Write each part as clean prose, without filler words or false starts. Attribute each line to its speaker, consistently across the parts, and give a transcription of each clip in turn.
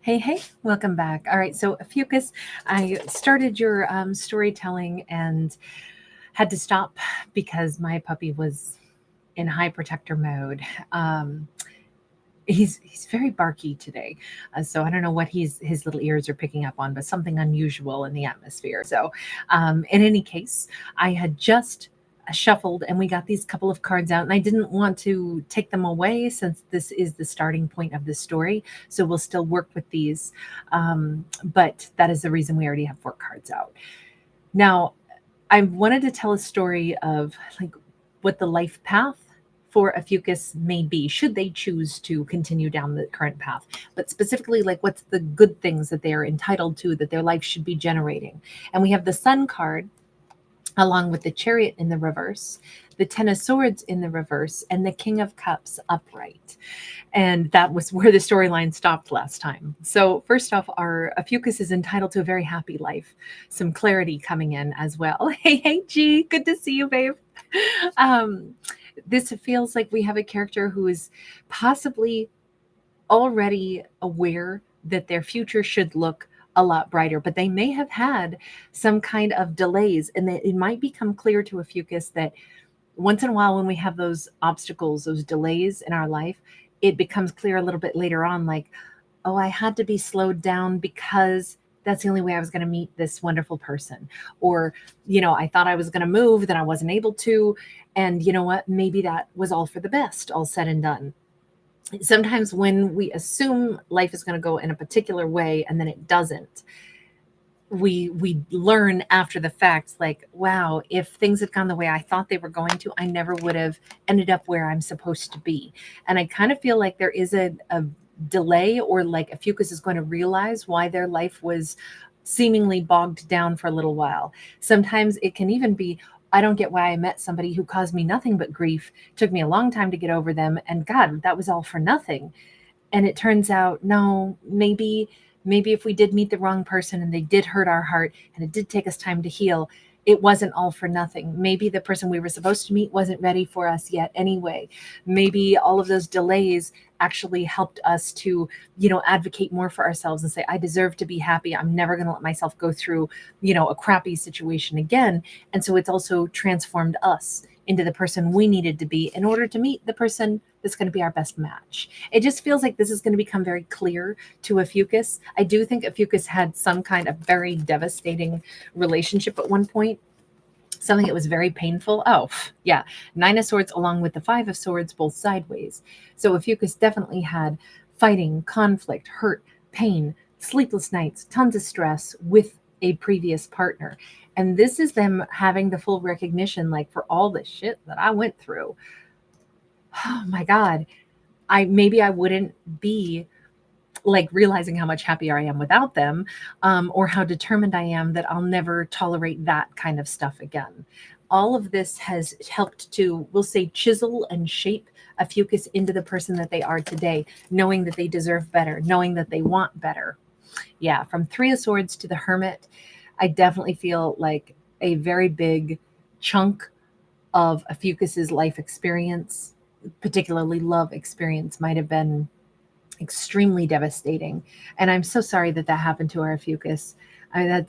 Speaker 1: Hey, hey, welcome back. All right, so Ophiuchus, I started your storytelling and had to stop because my puppy was in high protector mode. Um, he's very barky today, so I don't know what his little ears are picking up on, but something unusual in the atmosphere. So, in any case, I had just shuffled and we got these couple of cards out, and I didn't want to take them away since this is the starting point of the story. So we'll still work with these, but that is the reason we already have four cards out now. I wanted to tell a story of like what the life path for a fucus may be, should they choose to continue down the current path, but specifically like what's the good things that they are entitled to, that their life should be generating. And we have the Sun card along with the Chariot in the reverse, the Ten of Swords in the reverse, and the King of Cups upright. And that was where the storyline stopped last time. So, first off, our Ophiuchus is entitled to a very happy life. Some clarity coming in as well. Hey, hey, G, good to see you, babe. Um, this feels like we have a character who is possibly already aware that their future should look a lot brighter, but they may have had some kind of delays, and that it might become clear to Ophiuchus that once in a while when we have those obstacles, those delays in our life, it becomes clear a little bit later on, like, oh, I had to be slowed down because that's the only way I was going to meet this wonderful person. Or, I thought I was going to move, then I wasn't able to. And you know what? Maybe that was all for the best, all said and done. Sometimes when we assume life is going to go in a particular way and then it doesn't, we learn after the fact, like, wow, if things had gone the way I thought they were going to, I never would have ended up where I'm supposed to be. And I kind of feel like there is a delay, or like Ophiuchus is going to realize why their life was seemingly bogged down for a little while. Sometimes it can even be, I don't get why I met somebody who caused me nothing but grief, took me a long time to get over them, and God, that was all for nothing. And it turns out, no, maybe if we did meet the wrong person and they did hurt our heart and it did take us time to heal, it wasn't all for nothing. Maybe the person we were supposed to meet wasn't ready for us yet anyway. Maybe all of those delays actually helped us to, advocate more for ourselves and say, I deserve to be happy. I'm never going to let myself go through, a crappy situation again. And so it's also transformed us into the person we needed to be in order to meet the person that's going to be our best match. It just feels like this is going to become very clear to Ophiuchus. I do think Ophiuchus had some kind of very devastating relationship at one point, something that was very painful. Oh, yeah, Nine of Swords along with the Five of Swords, both sideways. So Ophiuchus definitely had fighting, conflict, hurt, pain, sleepless nights, tons of stress with a previous partner. And this is them having the full recognition, like, for all the shit that I went through. Oh my God. I wouldn't be like realizing how much happier I am without them, or how determined I am that I'll never tolerate that kind of stuff again. All of this has helped to, we'll say, chisel and shape Ophiuchus into the person that they are today, knowing that they deserve better, knowing that they want better. Yeah, from Three of Swords to the Hermit, I definitely feel like a very big chunk of Ophiuchus's life experience, particularly love experience, might have been extremely devastating. And I'm so sorry that that happened to our Ophiuchus. I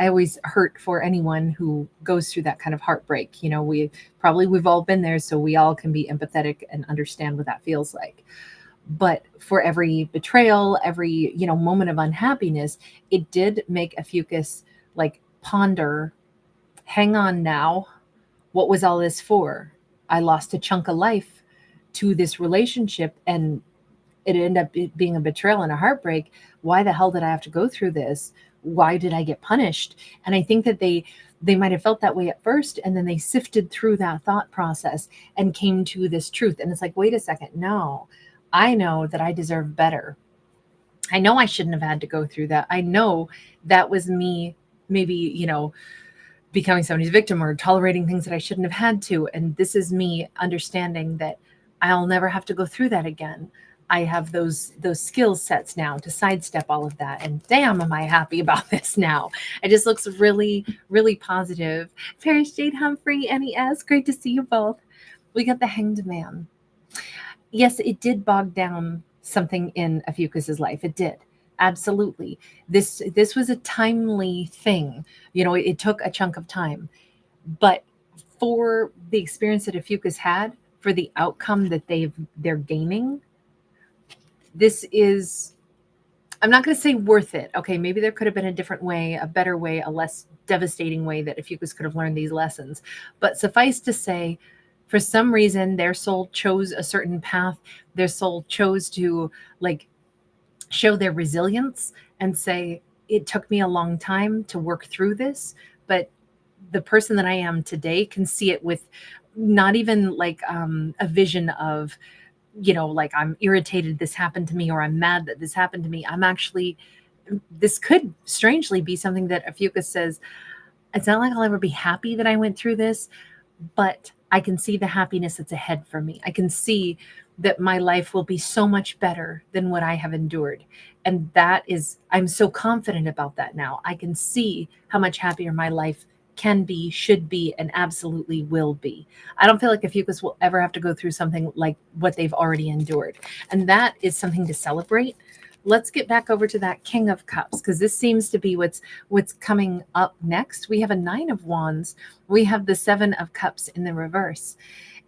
Speaker 1: always hurt for anyone who goes through that kind of heartbreak. We've all been there, so we all can be empathetic and understand what that feels like. But for every betrayal, every moment of unhappiness, it did make Ophiuchus like ponder, hang on now, what was all this for? I lost a chunk of life to this relationship, and it ended up being a betrayal and a heartbreak. Why the hell did I have to go through this? Why did I get punished? And I think that they might have felt that way at first, and then they sifted through that thought process and came to this truth. And it's like, wait a second, no, I know that I deserve better. I know I shouldn't have had to go through that. I know that was me, maybe, becoming somebody's victim or tolerating things that I shouldn't have had to. And this is me understanding that I'll never have to go through that again. I have those skill sets now to sidestep all of that. And damn, am I happy about this now. It just looks really, really positive. Paris Jade Humphrey, NES, great to see you both. We got the Hanged Man. Yes, it did bog down something in Ophiuchus's life. It did. Absolutely. This was a timely thing. It took a chunk of time. But for the experience that Ophiuchus had, for the outcome that they're gaining, this is, I'm not going to say worth it. Okay, maybe there could have been a different way, a better way, a less devastating way that Ophiuchus could have learned these lessons. But suffice to say, for some reason, their soul chose a certain path. Their soul chose to like show their resilience and say, it took me a long time to work through this, but the person that I am today can see it with not even like a vision of, like I'm irritated this happened to me, or I'm mad that this happened to me. I'm actually, this could strangely be something that Ophiuchus says, it's not like I'll ever be happy that I went through this, but I can see the happiness that's ahead for me. I can see that my life will be so much better than what I have endured. And that is, I'm so confident about that now. I can see how much happier my life can be, should be, and absolutely will be. I don't feel like Ophiuchus will ever have to go through something like what they've already endured. And that is something to celebrate. Let's get back over to that King of Cups, because this seems to be what's coming up next. We have a Nine of Wands. We have the Seven of Cups in the reverse.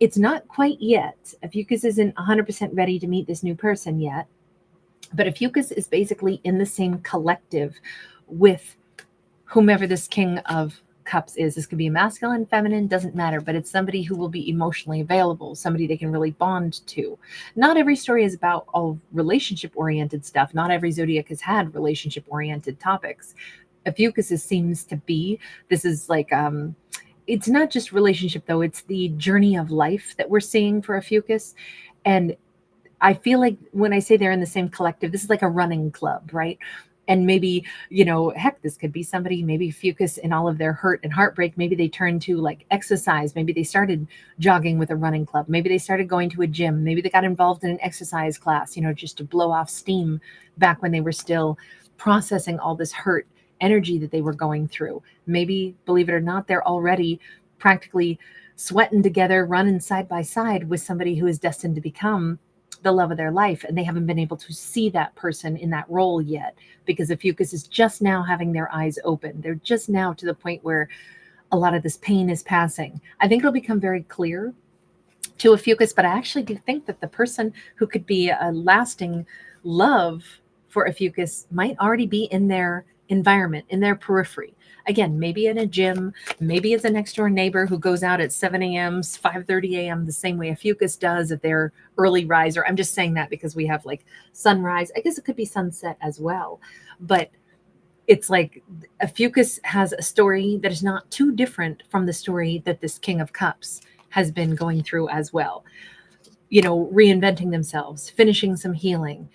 Speaker 1: It's not quite yet. Ophiuchus isn't 100% ready to meet this new person yet, but Ophiuchus is basically in the same collective with whomever this King of Cups is. This could be masculine, feminine, doesn't matter, but it's somebody who will be emotionally available, somebody they can really bond to. Not every story is about all relationship-oriented stuff. Not every zodiac has had relationship-oriented topics. Ophiuchus seems to be, this is like, it's not just relationship though, it's the journey of life that we're seeing for Ophiuchus. And I feel like when I say they're in the same collective, this is like a running club, right? And maybe, heck, this could be somebody, maybe Ophiuchus in all of their hurt and heartbreak, maybe they turned to like exercise. Maybe they started jogging with a running club. Maybe they started going to a gym. Maybe they got involved in an exercise class, just to blow off steam back when they were still processing all this hurt energy that they were going through. Maybe, believe it or not, they're already practically sweating together, running side by side with somebody who is destined to become the love of their life, and they haven't been able to see that person in that role yet, because Ophiuchus is just now having their eyes open. They're just now to the point where a lot of this pain is passing. I think it'll become very clear to Ophiuchus, but I actually do think that the person who could be a lasting love for Ophiuchus might already be in their environment, in their periphery. Again, maybe in a gym, maybe it's a next door neighbor who goes out at 7 a.m., 5:30 a.m., the same way Ophiuchus does if they're early riser. I'm just saying that because we have like sunrise. I guess it could be sunset as well. But it's like Ophiuchus has a story that is not too different from the story that this King of Cups has been going through as well. Reinventing themselves, finishing some healing.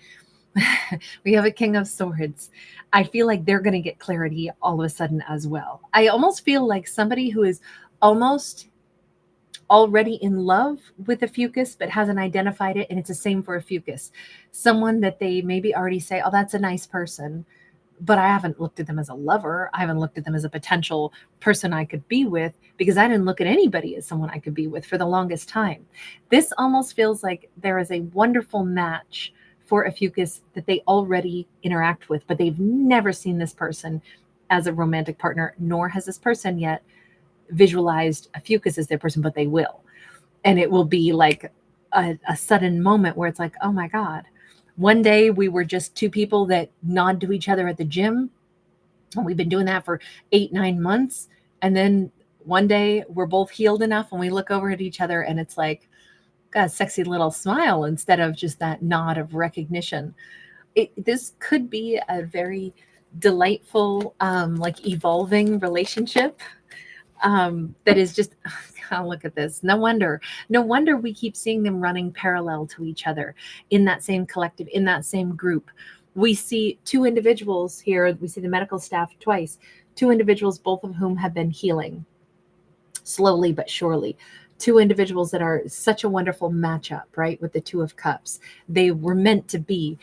Speaker 1: We have a King of Swords. I feel like they're going to get clarity all of a sudden as well. I almost feel like somebody who is almost already in love with Ophiuchus but hasn't identified it, and it's the same for Ophiuchus. Someone that they maybe already say, oh, that's a nice person, but I haven't looked at them as a lover. I haven't looked at them as a potential person I could be with, because I didn't look at anybody as someone I could be with for the longest time. This almost feels like there is a wonderful match for Ophiuchus that they already interact with, but they've never seen this person as a romantic partner, nor has this person yet visualized Ophiuchus as their person, but they will. And it will be like a sudden moment where it's like, oh my God, one day we were just two people that nod to each other at the gym, and we've been doing that for 8-9 months. And then one day we're both healed enough and we look over at each other and it's like, got a sexy little smile instead of just that nod of recognition. This could be a very delightful, like evolving relationship that is just, oh, look at this. No wonder we keep seeing them running parallel to each other in that same collective, in that same group. We see two individuals here. We see the medical staff twice, two individuals, both of whom have been healing slowly but surely. Two individuals that are such a wonderful matchup, right? With the Two of Cups. They were meant to be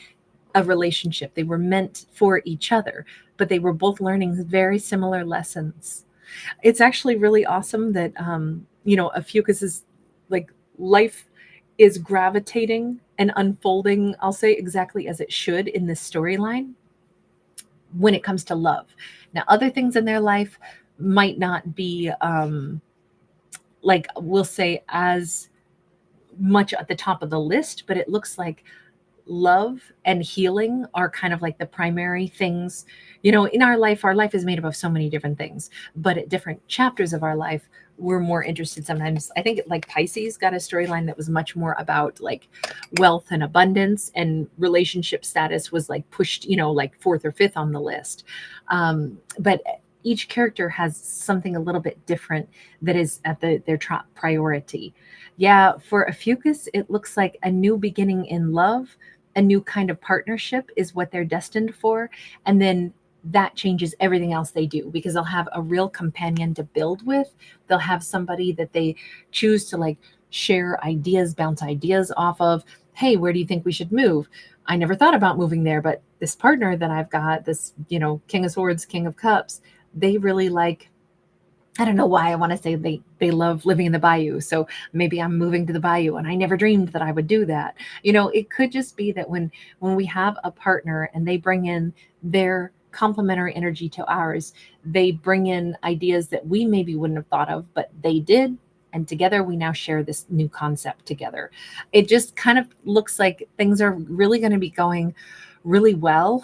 Speaker 1: a relationship. They were meant for each other, but they were both learning very similar lessons. It's actually really awesome that, Ophiuchus is like, life is gravitating and unfolding, I'll say, exactly as it should in this storyline. when it comes to love. Now, other things in their life might not be like, we'll say, as much at the top of the list, but it looks like love and healing are kind of like the primary things. In our life is made up of so many different things, but at different chapters of our life, we're more interested. Sometimes I think like Pisces got a storyline that was much more about like wealth and abundance, and relationship status was like pushed, like fourth or fifth on the list. But each character has something a little bit different that is at their top priority. Yeah, for Ophiuchus, it looks like a new beginning in love, a new kind of partnership is what they're destined for. And then that changes everything else they do, because they'll have a real companion to build with. They'll have somebody that they choose to like share ideas, bounce ideas off of. Hey, where do you think we should move? I never thought about moving there, but this partner that I've got, this, King of Swords, King of Cups, they really like, I don't know why I want to say they love living in the bayou. So maybe I'm moving to the bayou, and I never dreamed that I would do that. It could just be that when we have a partner and they bring in their complementary energy to ours, they bring in ideas that we maybe wouldn't have thought of, but they did. And together we now share this new concept together. It just kind of looks like things are really going to be going really well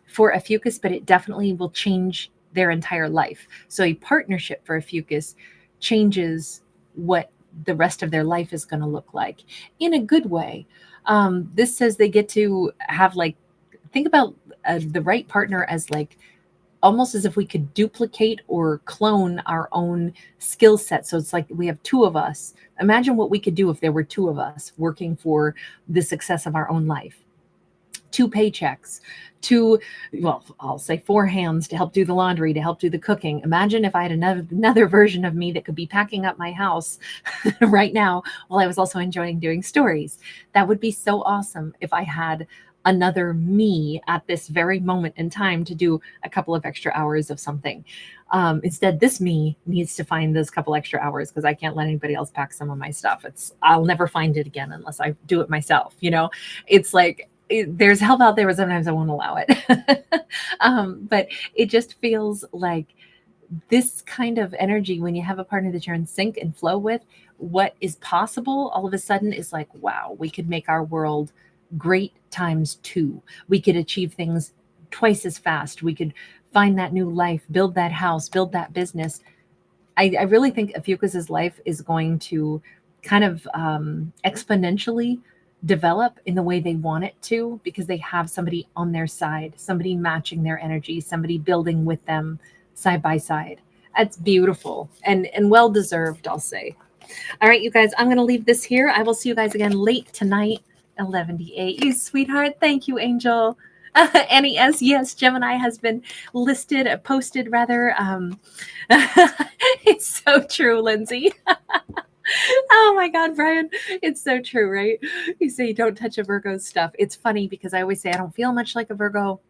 Speaker 1: for Ophiuchus, but it definitely will change their entire life. So a partnership for Ophiuchus changes what the rest of their life is going to look like in a good way. This says they get to have like, think about the right partner as like almost as if we could duplicate or clone our own skill set. So it's like we have two of us. Imagine what we could do if there were two of us working for the success of our own life. Two paychecks, well, I'll say four hands to help do the laundry, to help do the cooking. Imagine if I had another version of me that could be packing up my house right now while I was also enjoying doing stories. That would be so awesome if I had another me at this very moment in time to do a couple of extra hours of something. Instead, this me needs to find those couple extra hours because I can't let anybody else pack some of my stuff. I'll never find it again unless I do it myself. It's like, there's help out there, but sometimes I won't allow it. But it just feels like this kind of energy, when you have a partner that you're in sync and flow with, what is possible all of a sudden is like, wow, we could make our world great times two. We could achieve things twice as fast. We could find that new life, build that house, build that business. I really think Ophiuchus's life is going to kind of exponentially develop in the way they want it to, because they have somebody on their side, somebody matching their energy, somebody building with them side by side. That's beautiful and well deserved, I'll say. All right, you guys, I'm going to leave this here. I will see you guys again late tonight, 11:08. You sweetheart. Thank you, Angel. Annie S. Yes, Gemini has been posted rather. It's so true, Lindsay. Oh my God, Brian. It's so true, right? You say don't touch a Virgo's stuff. It's funny because I always say I don't feel much like a Virgo,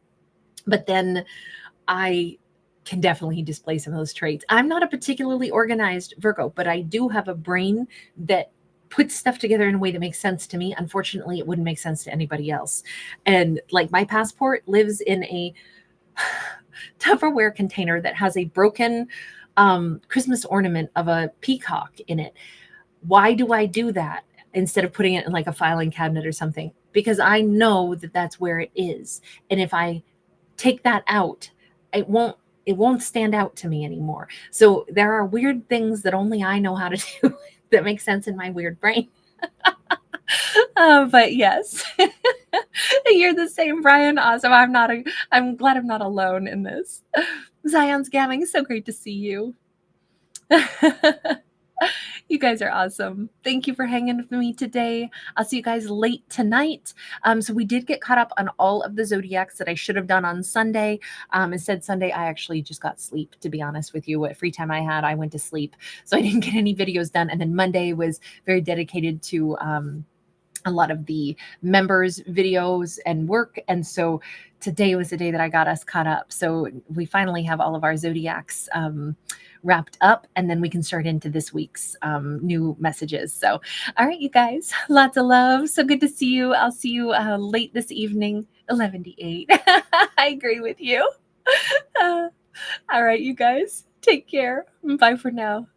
Speaker 1: but then I can definitely display some of those traits. I'm not a particularly organized Virgo, but I do have a brain that puts stuff together in a way that makes sense to me. Unfortunately, it wouldn't make sense to anybody else. And like my passport lives in a Tupperware container that has a broken Christmas ornament of a peacock in it. Why do I do that instead of putting it in like a filing cabinet or something? Because I know that that's where it is. And if I take that out, it won't stand out to me anymore. So there are weird things that only I know how to do that make sense in my weird brain. But yes, you're the same, Brian. Awesome. I'm glad I'm not alone in this. Zion's gamming. So great to see you. You guys are awesome. Thank you for hanging with me today. I'll see you guys late tonight. So we did get caught up on all of the zodiacs that I should have done on Sunday. Instead, Sunday, I actually just got sleep, to be honest with you. What free time I had, I went to sleep. So I didn't get any videos done. And then Monday was very dedicated to a lot of the members' videos and work. And so today was the day that I got us caught up. So we finally have all of our zodiacs wrapped up, and then we can start into this week's new messages. So, all right, you guys, lots of love. So good to see you. I'll see you late this evening. 11 to 8. I agree with you. Uh, all right, you guys, take care. Bye for now.